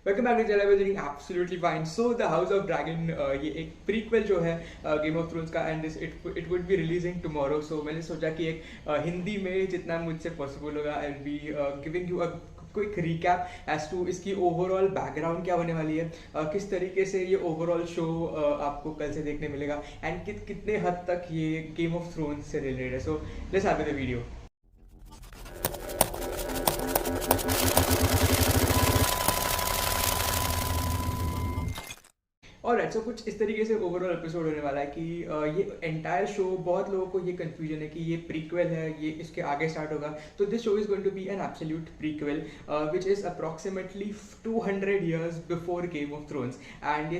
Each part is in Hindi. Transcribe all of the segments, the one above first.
वेलकम बैक टू चैनल में doing absolutely fine. So the house of dragon ये एक प्रीक्वल जो है गेम ऑफ थ्रोन्स का, and it would be releasing tomorrow. So मैंने सोचा कि एक हिंदी में जितना मुझसे पॉसिबल होगा I will be giving you a quick recap as to इसकी ओवरऑल बैकग्राउंड क्या होने वाली है, किस तरीके से ये ओवरऑल शो आपको कल से देखने मिलेगा, एंड कितने हद तक ये गेम ऑफ थ्रोन्स से रिलेटेड है। So let's have the video. और सो कुछ इस तरीके से ओवरऑल एपिसोड होने वाला है कि ये एंटायर शो, बहुत लोगों को ये कंफ्यूजन है कि ये प्रीक्वल है, ये इसके आगे स्टार्ट होगा। तो this show is going to be an absolute prequel which is approximately 200 years before Game of Thrones. And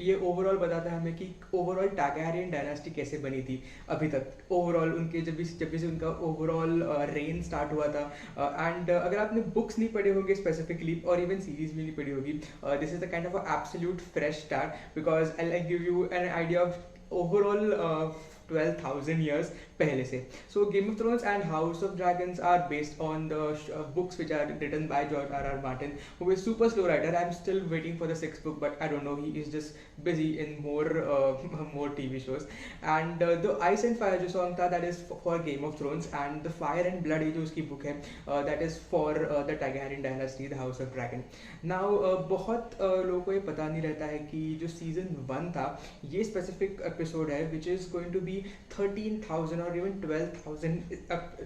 ये ओवरऑल बताता है हमें कि ओवरऑल टारगैरियन डायनास्टी कैसे बनी थी अभी तक। ओवरऑल उनके जब भी से उनका ओवरऑल रेन स्टार्ट हुआ था। एंड अगर आपने बुक्स नहीं पढ़े होंगे स्पेसिफिकली, और इवन सीरीज भी नहीं पढ़ी होगी, this is the kind of absolute fresh start, because I'll give you an idea of overall 12,000 years पहले से. So Game of Thrones and House of Dragons are based on the books which are written by George R. R. Martin, who is super slow writer. I'm still waiting for the sixth book, but I don't know. He is just busy in more TV shows. And the Ice and Fire जो song था, that is for Game of Thrones, and the Fire and Blood ये जो उसकी book है, that is for the Targaryen dynasty, the House of Dragon. Now बहुत लोगों को ये पता नहीं रहता है कि जो सीजन 1 था, ये स्पेसिफिक एपिसोड है which is going to be 13,000 or even 12,000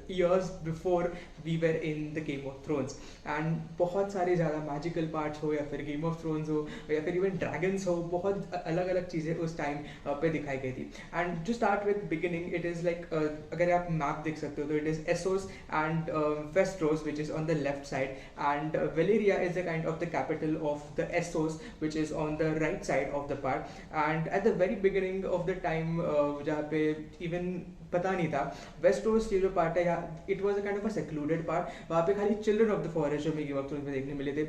years before we were in the Game of Thrones. And बहुत सारे ज़्यादा मैजिकल पार्ट्स हो, या फिर गेम ऑफ थ्रोन्स हो, या फिर इवन ड्रैगन्स हो, बहुत अलग अलग चीज़ें उस टाइम पे दिखाई गई थी. एंड जो start with beginning, it is like, अगर आप मैप देख सकते हो तो it is Essos and Westeros which is on the left side, and Valyria is the kind of the capital of the Essos which is on the right side of the part. And at the very beginning of the time, जहाँ पे इवन पता नहीं था, वेस्टरोस जो पार्ट है, it was a kind of a secluded part. वहाँ पे खाली चिल्ड्रन ऑफ द फॉरेस्ट जो हमें गेम ऑफ थ्रोन्स में देखने मिले थे,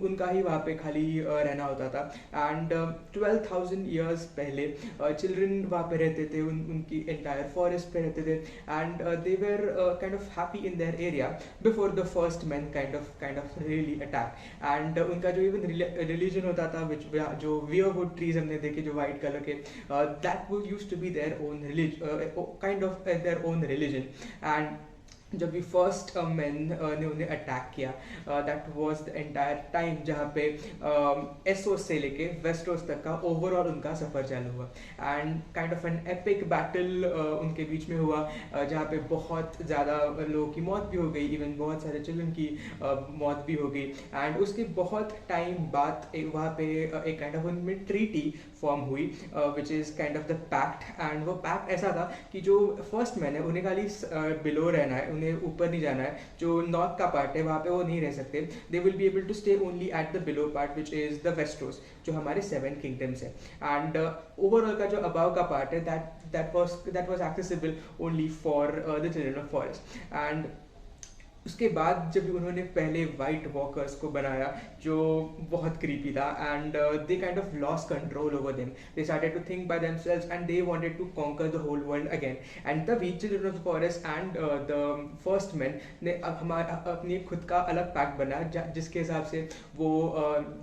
उनका ही वहाँ पे खाली रहना होता था. एंड 12,000 ईयर्स पहले चिल्ड्रन वहाँ पे रहते थे, उनकी एंटायर फॉरेस्ट पे रहते थे. And they were kind of happy in their area before the first man kind of really attack. And उनका जो इवन रिलीजन होता था, विच जो वियरवुड ट्रीज हमने देखे जो वाइट कलर के, that would use to be their own religion, kind of their own religion. And जब भी फर्स्ट मैन ने उन्हें अटैक किया, that was the entire time जहाँ पे एसोस से लेके वेस्टरोस तक का ओवरऑल उनका सफ़र चालू हुआ. And kind of an epic battle उनके बीच में हुआ, जहाँ पे बहुत ज़्यादा लोगों की मौत भी हो गई, इवन बहुत सारे चिल्ड्रन की मौत भी हो गई. एंड उसके बहुत टाइम बाद वहाँ पे एक काइंड ऑफ उनमें ट्रीटी फॉर्म हुई which is kind of the pact. And वो पैक्ट ऐसा था कि जो फर्स्ट मैन है उन्हें खाली बिलो रहना है, उन्हें ऊपर नहीं जाना है. जो नॉर्थ का पार्ट है वहाँ पे वो नहीं रह सकते. They will be able to stay only at the below part which is the Westeros, जो हमारे 7 किंगडम्स है. एंड ओवरऑल का जो अबाव का पार्ट है, that was accessible only for the children of forest. And उसके बाद जब उन्होंने पहले वाइट वॉकर्स को बनाया जो बहुत क्रीपी था, and they kind of loss control over them. They started to think by themselves and they wanted to conquer the whole world again. And तभी children of the forest and the first man ने अपनी खुद का अलग पैक्ट बनाया, जिसके हिसाब से वो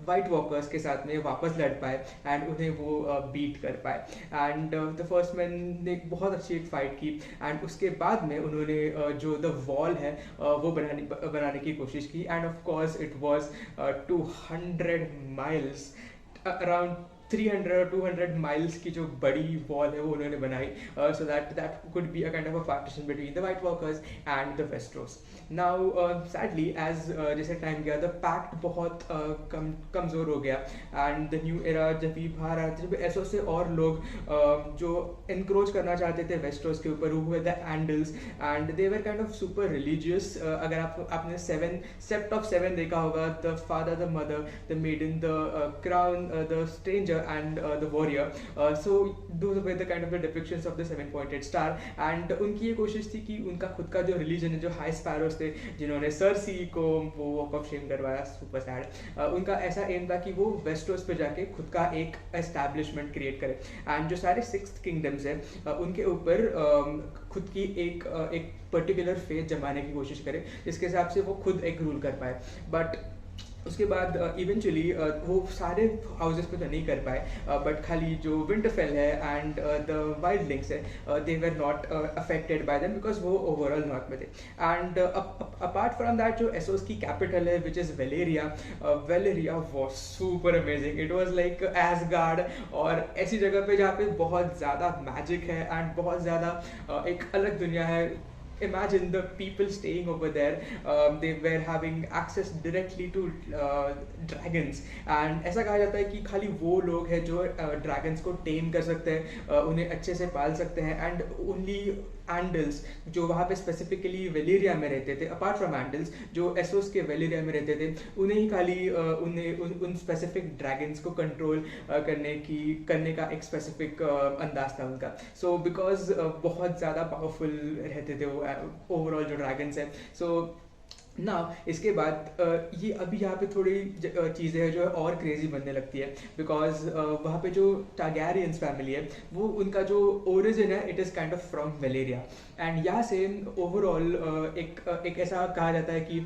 वाइट वॉकर्स के साथ में वापस लड़ पाए एंड उन्हें वो बीट कर पाए. एंड द फर्स्ट मैन ने बहुत अच्छी एक फाइट की. एंड उसके बाद में उन्होंने जो द वॉल है वो बनाने की कोशिश की. And of course it was 200 miles, around 300 or 200 miles की जो बड़ी वॉल है वो उन्होंने बनाई, so that could be a kind of a partition between the white walkers and the Westeros. Now sadly as जैसे टाइम गया, द पैक्ट बहुत कमज़ोर हो गया. एंड द न्यू एरा जब भी बाहर आया, जब ऐसो से और लोग जो इनक्रोच करना चाहते थे वेस्टरोस के ऊपर, हुए the Andals. And they were kind of super religious. अगर आपने सेप्ट ऑफ 7 देखा होगा, the father, the mother, the maiden, the crown, the stranger and the warrior. So those were the kind of the depictions of the 7-pointed star. And उनकी ये कोशिश थी कि उनका खुद का जो रिलीजन है, जो हाई स्पैरोस थे जिन्होंने सर्सी को वो वॉक ऑफ शेम करवाया, सुपर सैड, उनका ऐसा एम था कि वो वेस्टरोस पे जाके खुद का एक एस्टैब्लिशमेंट क्रिएट करे. एंड जो सारे 6 किंगडम्स हैं उनके ऊपर खुद की एक पर्टिकुलर फेथ जमाने की कोशिश करे, जिसके हिसाब से वो खुद एक रूल कर पाए. बट उसके बाद इवेंचुअली वो सारे हाउसेस पे तो नहीं कर पाए, बट खाली जो विंटरफेल है एंड द वाइल्ड लिंक्स है, they were not affected by them because वो ओवरऑल नॉर्थ में थे. एंड अपार्ट फ्रॉम दैट जो एसोस की कैपिटल है which is Valyria, Valyria was super amazing. It was like Asgard, और ऐसी जगह पे जहाँ पे बहुत ज़्यादा मैजिक है एंड बहुत ज़्यादा एक अलग दुनिया है. Imagine the people staying over there, they were having access directly to dragons. And ऐसा कहा जाता है कि खाली वो लोग हैं जो ड्रैगन्स को टेम कर सकते हैं, उन्हें अच्छे से पाल सकते हैं. एंड ओनली एंडल्स जो वहाँ पे स्पेसिफिकली वेलेरिया में रहते थे, अपार्ट फ्रॉम एंडल्स जो एसोस के वेलेरिया में रहते थे, उन्हें ही खाली उन स्पेसिफिक ड्रैगन्स को कंट्रोल करने का एक स्पेसिफिक अंदाज था उनका. सो बिकॉज बहुत ज़्यादा पावरफुल रहते थे वो ओवरऑल जो ड्रैगन्स हैं. सो ना इसके बाद ये अभी यहाँ पे थोड़ी चीज़ें हैं जो है और क्रेजी बनने लगती है, बिकॉज वहाँ पे जो टारगैरियंस फैमिली है वो उनका जो ओरिजिन है it is kind of from Valeria. And यहाँ से ओवरऑल एक ऐसा कहा जाता है कि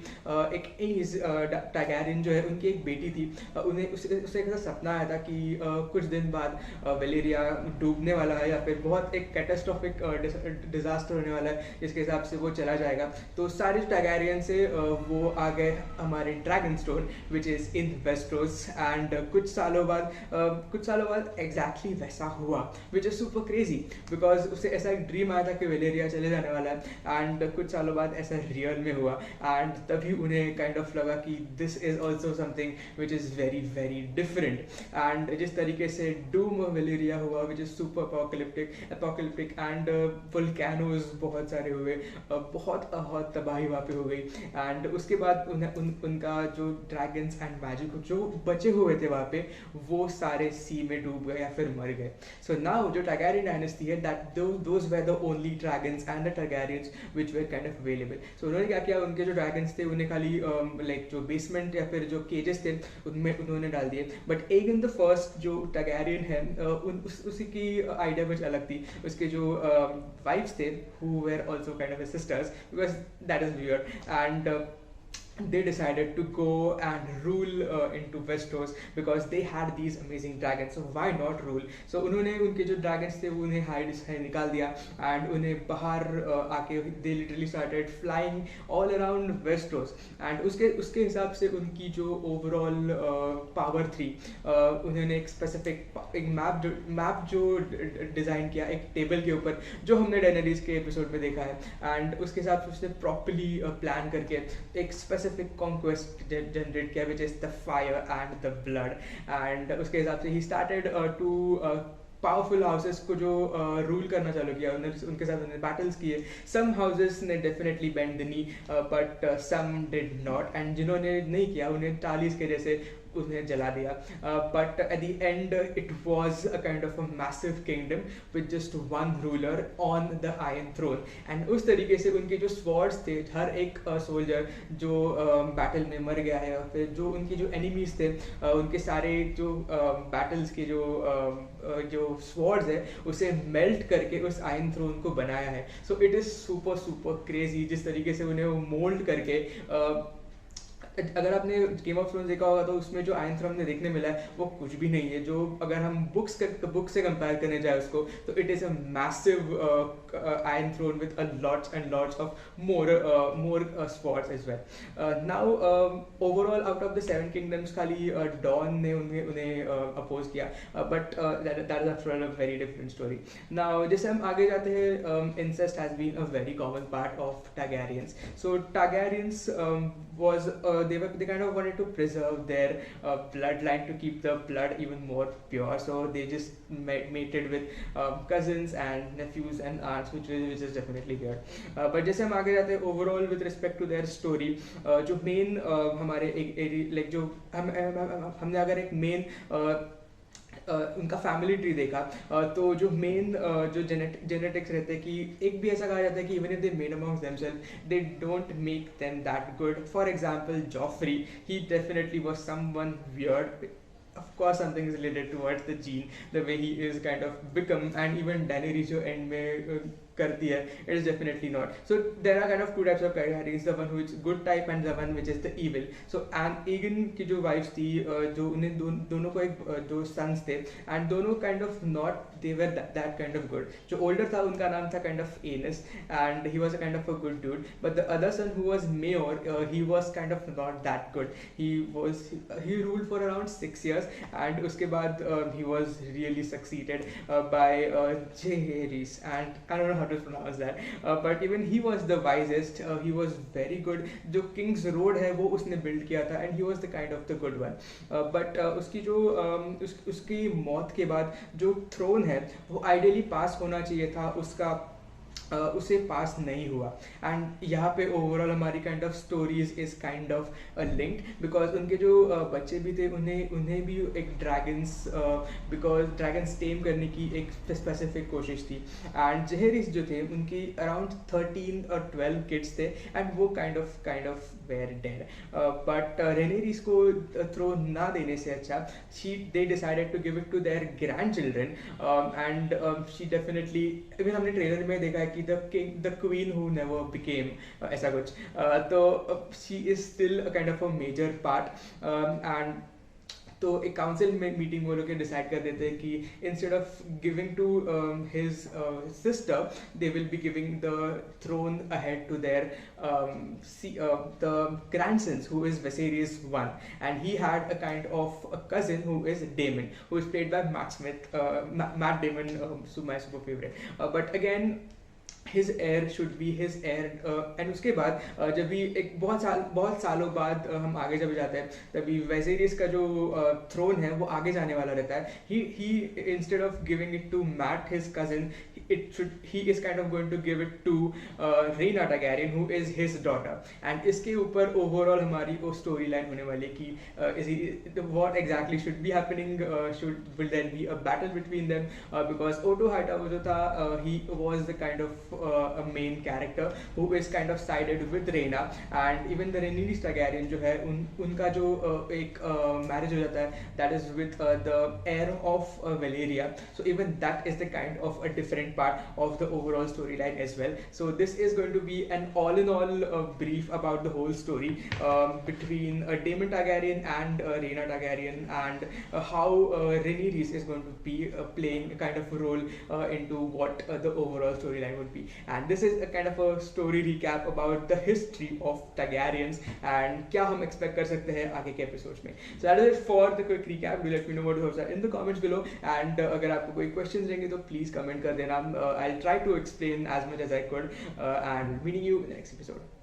एक एज टारगैरियन जो है उनकी एक बेटी थी, उन्हें उसे एक ऐसा सपना आया था कि कुछ दिन बाद वेलेरिया डूबने वाला है या फिर बहुत एक कैटास्ट्रॉफिक डिजास्टर होने वाला है जिसके हिसाब से वो चला जाएगा. तो सारे टारगैरियन से वो आ गए हमारे dragon stone which is in Westeros. And कुछ सालों बाद एग्जैक्टली वैसा हुआ which is super crazy, because उसे ऐसा एक ड्रीम आया था कि वेलेरिया चले जाने वाला है, एंड कुछ सालों बाद ऐसा रियल में हुआ. एंड तभी उन्हें काइंड ऑफ लगा कि this is also something which is very very different. And जिस तरीके से डूम वेलेरिया हुआ which is super apocalyptic and volcanoes बहुत सारे हुए, बहुत तबाही वहाँ पे हो गई. एंड उसके बाद उनका जो ड्रैगन्स एंड मैजिक जो बचे हुए थे वहाँ पे वो सारे सी में डूब गए या फिर मर गए. सो नाउ जो टारगैरियन डायनेस्टी है that those were the only dragons and the Targaryens which were kind of available. So उन्होंने क्या किया, उनके जो ड्रैगन्स थे उन्हें खाली लाइक जो बेसमेंट या फिर जो केजेस थे उनमें उन्होंने डाल दिए. बट एगन द फर्स्ट जो टारगैरियन है उसी की आइडिया कुछ अलग थी. उसके जो वाइफ्स थे who were also kind of his sisters because that is weird, and they decided to go and rule into Westeros because they had these amazing dragons. So why not rule? So उन्होंने उनके जो dragons थे वो उन्हें हाइड निकाल दिया and उन्हें बाहर आके they literally started flying all around Westeros. and उसके हिसाब से उनकी जो overall power थी, उन्होंने एक specific एक मैप जो डिज़ाइन किया एक टेबल के ऊपर जो हमने डेनरीज के एपिसोड में देखा है. एंड उसके हिसाब से उसने प्रॉपरली प्लान करके एक स्पेसिफिक कॉन्क्वेस्ट जनरेट किया which is the fire and the blood. And उसके हिसाब से ही स्टार्टेड टू पावरफुल हाउसेस को जो रूल करना चालू किया. उनके साथ उन्होंने बैटल्स किए. सम हाउसेस ने definitely bend the knee but some did not, and जिन्होंने नहीं किया उन्हें टालीस के जैसे उन्हें जला दिया. But at the end it was a kind of a massive kingdom with just one ruler on the iron throne. And उस तरीके से उनके जो स्वॉर्ड्स थे, हर एक सोल्जर जो बैटल में मर गया है, फिर जो उनके जो एनिमीज थे उनके सारे जो बैटल्स के जो स्वॉर्ड्स है उसे मेल्ट करके उस आयरन थ्रोन को बनाया है. So it is super super crazy जिस तरीके से उन्हें वो मोल्ड करके अगर आपने गेम ऑफ थ्रोन्स देखा होगा तो उसमें जो आयरन थ्रोन में देखने मिला है वो कुछ भी नहीं है. जो अगर हम बुक से कंपेयर करने जाए उसको तो it is a massive iron throne with a lots and lots of more spots as well. Now overall out of the 7 kingdoms खाली डॉन ने उन्हें अपोज किया, but that is after a very different story. Now जैसे हम आगे जाते हैं, incest has been a very common part of Targaryens. So Targaryens was they kind of wanted to preserve their bloodline to keep the blood even more pure, so they just mated with cousins and nephews and aunts which is definitely weird. But जैसे हम आगे जाते हैं overall with respect to their story, जो main हमारे like जो हमने अगर एक main उनका फैमिली ट्री देखा तो जो मेन जो जेनेटिक्स रहते हैं कि एक भी ऐसा कहा जाता है कि even if they made amongst themself they don't make them that good. For example Joffrey, he definitely was someone weird. Of course something is related towards the gene, the way he is kind of become, and even Daenerys जो end में करती है, it is definitely not. So there are kind of two types of Targaryens, the one who is good type and the one which is the evil. So and Aegon की जो wives थी, जो उन्हें दोनों को एक दो sons थे, and दोनों kind of not, they were that kind of good. जो older था उनका नाम था kind of Aenys, and he was a kind of a good dude, but the other son who was Mayor, he was kind of not that good. He ruled for around 6 years, and उसके बाद he was really succeeded by Jaehaerys, and I don't know how to pronounce that, but even he was the wisest. He was very good. जो King's Road है वो उसने build किया था, and he was the kind of the good one. But उसकी जो उसकी मौत के बाद जो throne है वो ideally pass होना चाहिए था, उसका उसे पास नहीं हुआ. एंड यहाँ पे ओवरऑल हमारी kind of stories is kind of linked, because उनके जो बच्चे भी थे उन्हें भी एक ड्रैगन्स, बिकॉज ड्रैगन्स टेम करने की एक स्पेसिफिक कोशिश थी. एंड जेहरिस जो थे उनकी अराउंड 13 और 12 किड्स थे, एंड वो kind of were dead. But Rhaenys को थ्रोन ना देने से अच्छा they decided to give it to their grand children. And she definitely, even हमने ट्रेलर में देखा है कि the queen who never became, ऐसा कुछ, तो she is still a kind of a major part. And तो एक काउंसिल में मीटिंग वो लोग डिसाइड कर देते हैं कि instead of giving to his sister, they will be giving the throne ahead to their the grandsons, who is Viserys I, and he had a kind of a cousin who is Daemon, who is played by Matt Smith, Matt Damon, my super favorite. But again, his heir should be his heir. And उसके बाद जब भी एक बहुत सालों बाद हम आगे जब जाते हैं, तभी वेसेरियस का जो थ्रोन है वो आगे जाने वाला रहता है. He instead of giving it to Matt his cousin, he is kind of going to give it to Rhaena Targaryen, who is his daughter. And इसके ऊपर ओवरऑल हमारी वो स्टोरी लाइन होने वाली कि what exactly should be happening, will there be a battle between them, because Otto Hightower जो था, he was the kind of a main character who is kind of sided with Rhaena, and even the Rhaenys Targaryen जो है उनका जो एक marriage हो जाता है, that is with the heir of Valyria. So even that is the kind of a different part of the overall storyline as well. So this is going to be an all-in-all brief about the whole story between Daemon Targaryen and Rhaena Targaryen, and how Rhaenyra is going to be playing a kind of role into what the overall storyline would be. And this is a kind of a story recap about the history of Targaryens and क्या हम expect कर सकते हैं आगे के episodes में. So that is it for the quick recap. Do let me know what you have in the comments below, and अगर आपको कोई questions रहेंगे तो please comment कर देना. I'll try to explain as much as I could, and meeting you in the next episode.